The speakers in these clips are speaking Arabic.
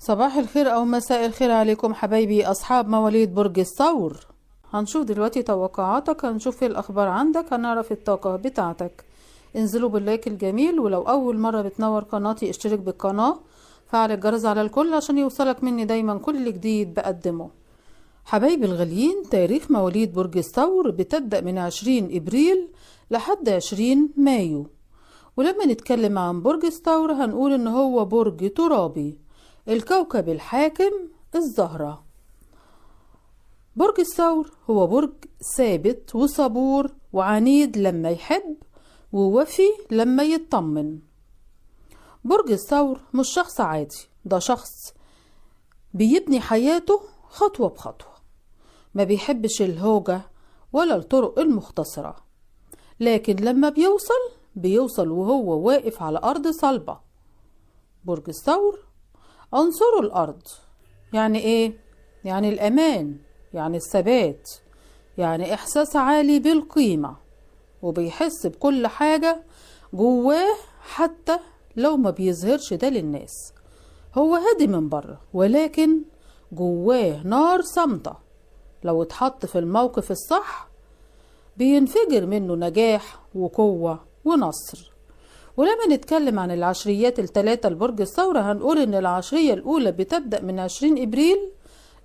صباح الخير أو مساء الخير عليكم حبايبي أصحاب مواليد برج الثور. هنشوف دلوقتي توقعاتك، هنشوف الأخبار عندك، هنعرف الطاقة بتاعتك. انزلوا باللايك الجميل، ولو أول مرة بتنور قناتي اشترك بالقناة، فعل الجرس على الكل عشان يوصلك مني دايما كل جديد بقدمه. حبايبي الغاليين، تاريخ مواليد برج الثور بتبدأ من 20 إبريل لحد 20 مايو. ولما نتكلم عن برج الثور هنقول إن هو برج ترابي، الكوكب الحاكم الزهرة. برج الثور هو برج ثابت وصبور وعنيد لما يحب، ووفي لما يطمن. برج الثور مش شخص عادي، ده شخص بيبني حياته خطوة بخطوة، ما بيحبش الهوجة ولا الطرق المختصرة، لكن لما بيوصل وهو واقف على أرض صلبة. برج الثور عنصره الأرض. يعني إيه؟ يعني الأمان، يعني الثبات، يعني إحساس عالي بالقيمة، وبيحس بكل حاجة جواه حتى لو ما بيظهرش ده للناس. هو هادي من بره، ولكن جواه نار صامتة، لو اتحط في الموقف الصح بينفجر منه نجاح وقوة ونصر. ولما نتكلم عن العشريات الثلاثة لبرج الثور هنقول إن العشرية الأولى بتبدأ من 20 إبريل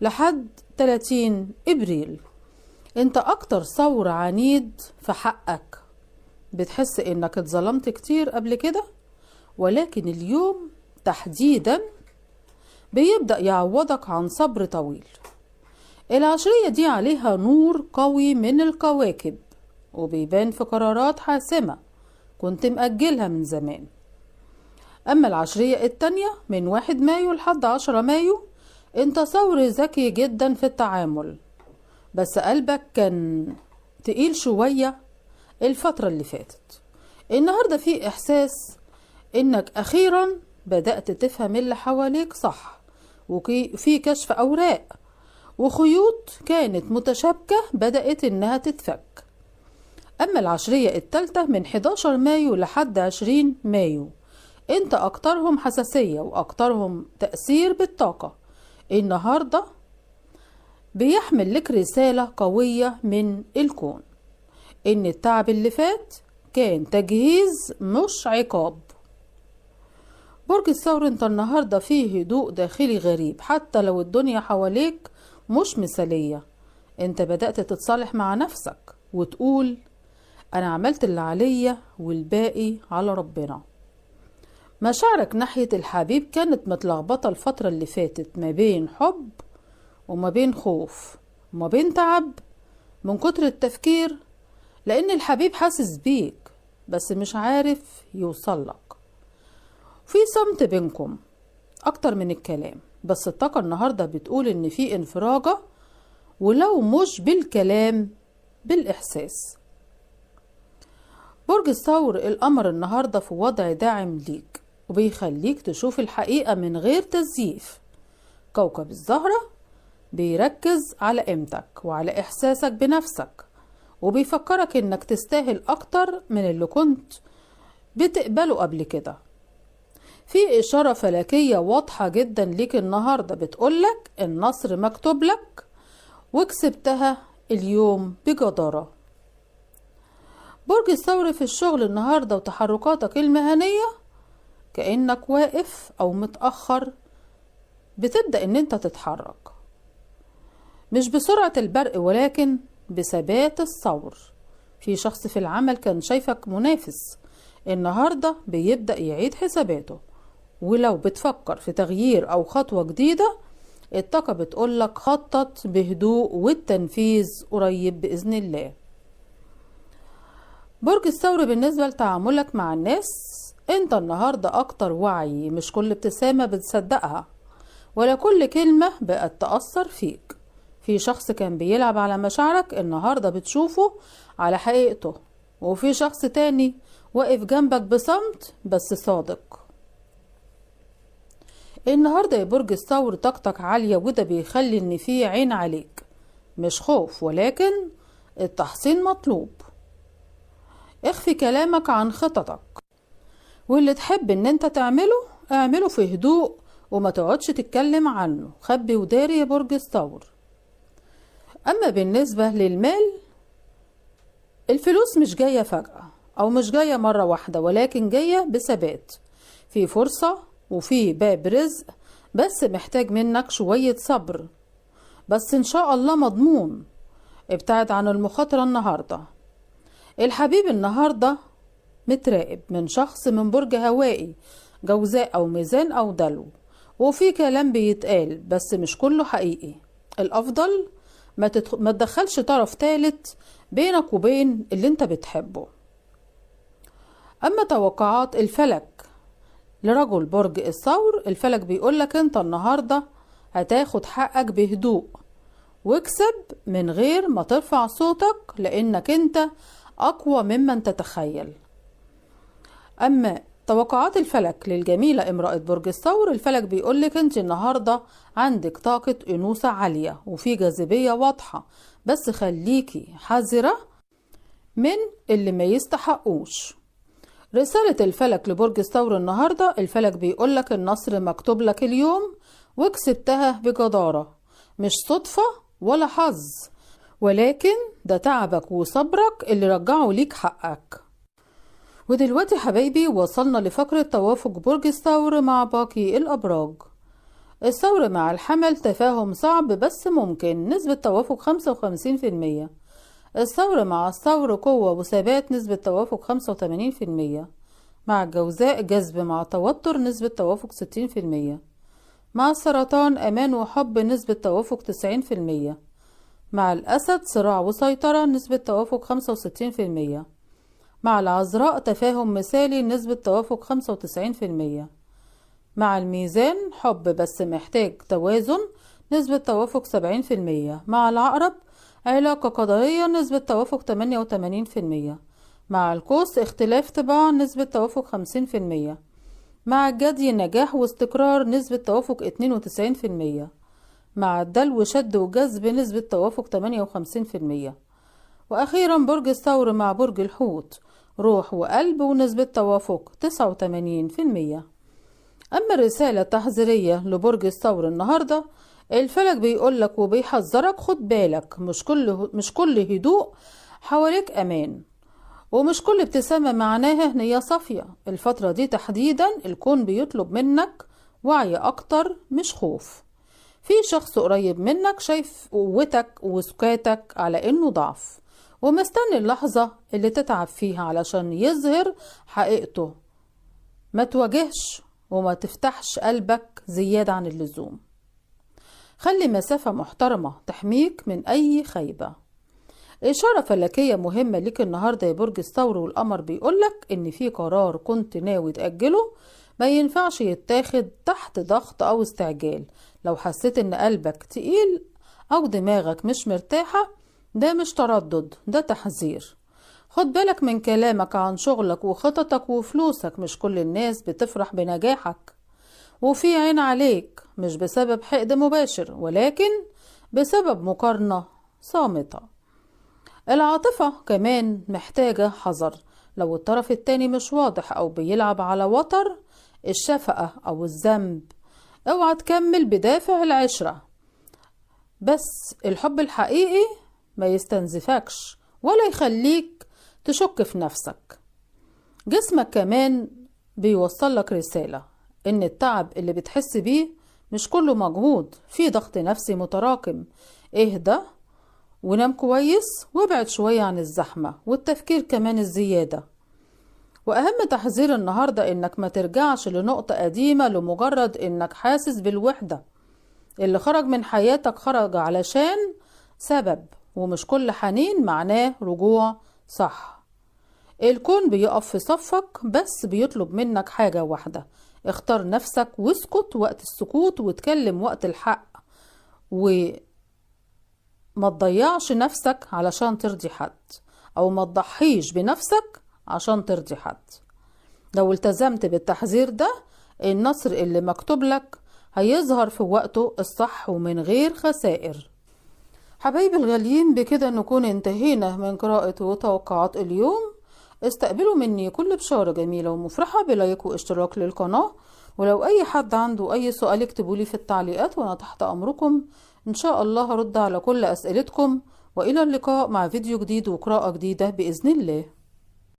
لحد 30 إبريل. أنت أكتر ثور عنيد في حقك، بتحس إنك اتظلمت كتير قبل كده، ولكن اليوم تحديدا بيبدأ يعوضك عن صبر طويل. العشرية دي عليها نور قوي من الكواكب، وبيبان في قرارات حاسمة كنت مأجلها من زمان. أما العشرية التانية من 1 مايو لحد 10 مايو، انت ثور ذكي جدا في التعامل، بس قلبك كان تقيل شوية الفترة اللي فاتت. النهاردة في إحساس إنك أخيرا بدأت تفهم اللي حواليك صح، وفي كشف أوراق وخيوط كانت متشابكة بدأت إنها تتفك. أما العشرية التالتة من 11 مايو لحد 20 مايو، انت أكترهم حساسية وأكترهم تأثير بالطاقة. النهاردة بيحمل لك رسالة قوية من الكون، إن التعب اللي فات كان تجهيز مش عقاب. برج الثور انت النهاردة فيه هدوء داخلي غريب، حتى لو الدنيا حواليك مش مثالية. انت بدأت تتصالح مع نفسك وتقول أنا عملت اللي عليا والباقي على ربنا. مشاعرك ناحية الحبيب كانت متلخبطة الفترة اللي فاتت، ما بين حب وما بين خوف وما بين تعب من كتر التفكير، لأن الحبيب حاسس بيك بس مش عارف يوصلك. في صمت بينكم أكتر من الكلام، بس الطاقة النهاردة بتقول إن في انفراجة، ولو مش بالكلام بالإحساس. برج الثور القمر النهاردة في وضع داعم ليك، وبيخليك تشوف الحقيقة من غير تزييف. كوكب الزهرة بيركز على قيمتك وعلى إحساسك بنفسك، وبيفكرك إنك تستاهل أكتر من اللي كنت بتقبله قبل كده. في إشارة فلكية واضحة جدا ليك النهاردة بتقولك النصر مكتوب لك، وكسبتها اليوم بجدارة. برج الثور في الشغل النهاردة وتحركاتك المهنية كأنك واقف أو متأخر، بتبدأ إن أنت تتحرك مش بسرعة البرق ولكن بثبات الثور. في شخص في العمل كان شايفك منافس، النهاردة بيبدأ يعيد حساباته، ولو بتفكر في تغيير أو خطوة جديدة الطاقة بتقولك خطط بهدوء والتنفيذ قريب بإذن الله. برج الثور بالنسبة لتعاملك مع الناس، انت النهاردة اكتر وعي، مش كل ابتسامة بتصدقها ولا كل كلمة بقت تأثر فيك. في شخص كان بيلعب على مشاعرك النهاردة بتشوفه على حقيقته، وفي شخص تاني واقف جنبك بصمت بس صادق. النهاردة يا برج الثور طاقتك عالية، وده بيخلي ان في عين عليك، مش خوف ولكن التحصين مطلوب. اخفي كلامك عن خططك، واللي تحب ان انت تعمله اعمله في هدوء وما تقعدش تتكلم عنه، خبي وداري يا برج الثور. أما بالنسبة للمال، الفلوس مش جاية فجأة أو مش جاية مرة واحدة، ولكن جاية بثبات، في فرصة وفي باب رزق، بس محتاج منك شوية صبر، بس إن شاء الله مضمون. ابتعد عن المخاطرة النهاردة. الحبيب النهاردة متراقب من شخص من برج هوائي، جوزاء أو ميزان أو دلو، وفي كلام بيتقال بس مش كله حقيقي. الأفضل ما تدخلش طرف ثالث بينك وبين اللي انت بتحبه. أما توقعات الفلك لرجل برج الثور، الفلك بيقولك انت النهاردة هتاخد حقك بهدوء، واكسب من غير ما ترفع صوتك، لانك انت اقوى ممن تتخيل. اما توقعات الفلك للجميلة امرأة برج الثور، الفلك بيقولك انت النهاردة عندك طاقة انوثة عالية وفي جاذبية واضحة، بس خليكي حذرة من اللي ما يستحقوش. رسالة الفلك لبرج الثور النهاردة، الفلك بيقولك النصر مكتوب لك اليوم وكسبتها بجدارة، مش صدفة ولا حظ، ولكن ده تعبك وصبرك اللي رجعوا ليك حقك. ودلوقتي حبايبي وصلنا لفقرة توافق برج الثور مع باقي الأبراج. الثور مع الحمل تفاهم صعب بس ممكن، نسبة توافق 55%. الثور مع الثور قوة وثبات، نسبة توافق 85%. مع الجوزاء جذب مع توتر، نسبة توافق 60%. مع السرطان أمان وحب، نسبة توافق 90%. مع الأسد صراع وسيطرة، نسبة توافق 65%. مع العذراء تفاهم مثالي، نسبة توافق 95%. مع الميزان حب بس محتاج توازن، نسبة توافق 70%. مع العقرب علاقة قدرية، نسبة توافق 88%. مع القوس اختلاف طباع، نسبة توافق 50%. مع الجدي نجاح واستقرار، نسبة توافق 92%. مع الدلو شد وجذب، نسبة توافق 58%. وأخيرا برج الثور مع برج الحوت روح وقلب، ونسبة توافق 89%. أما الرسالة التحذيرية لبرج الثور النهاردة، الفلك بيقولك وبيحذرك خد بالك، مش كل هدوء حواليك أمان، ومش كل ابتسامة معناها نية صافية. الفترة دي تحديدا الكون بيطلب منك وعي أكتر مش خوف. في شخص قريب منك شايف قوتك وسكاتك على إنه ضعف، ومستني اللحظة اللي تتعب فيها علشان يظهر حقيقته. ما تواجهش وما تفتحش قلبك زيادة عن اللزوم. خلي مسافة محترمة تحميك من أي خيبة. إشارة فلكية مهمة ليك النهاردة يا برج الثور، والقمر بيقولك إن في قرار كنت ناوي تأجله ما ينفعش يتاخد تحت ضغط أو استعجال. لو حسيت إن قلبك تقيل أو دماغك مش مرتاحة، ده مش تردد، ده تحذير. خد بالك من كلامك عن شغلك وخططك وفلوسك، مش كل الناس بتفرح بنجاحك، وفي عين عليك مش بسبب حقد مباشر، ولكن بسبب مقارنة صامتة. العاطفة كمان محتاجة حذر، لو الطرف التاني مش واضح أو بيلعب على وتر الشفقة أو الذنب، اوعى تكمل بدافع العشرة. بس الحب الحقيقي ما يستنزفكش ولا يخليك تشك في نفسك. جسمك كمان بيوصلك رسالة إن التعب اللي بتحس بيه مش كله مجهود، في ضغط نفسي متراكم. اهدى ونام كويس وابعد شوية عن الزحمة والتفكير كمان الزيادة. وأهم تحذير النهاردة إنك ما ترجعش لنقطة قديمة لمجرد إنك حاسس بالوحدة. اللي خرج من حياتك خرج علشان سبب، ومش كل حنين معناه رجوع صح. الكون بيقف في صفك بس بيطلب منك حاجة واحدة، اختار نفسك واسكت وقت السكوت واتكلم وقت الحق، وما تضيعش نفسك علشان ترضي حد، او ما تضحيش بنفسك عشان ترضي حد. لو التزمت بالتحذير ده، النصر اللي مكتوب لك هيظهر في وقته الصح ومن غير خسائر. حبايبي الغاليين، بكده نكون انتهينا من قراءة وتوقعات اليوم. استقبلوا مني كل بشارة جميلة ومفرحة بلايك واشتراك للقناة، ولو أي حد عنده أي سؤال اكتبولي في التعليقات وأنا تحت أمركم، إن شاء الله هرد على كل أسئلتكم. وإلى اللقاء مع فيديو جديد وقراءة جديدة بإذن الله.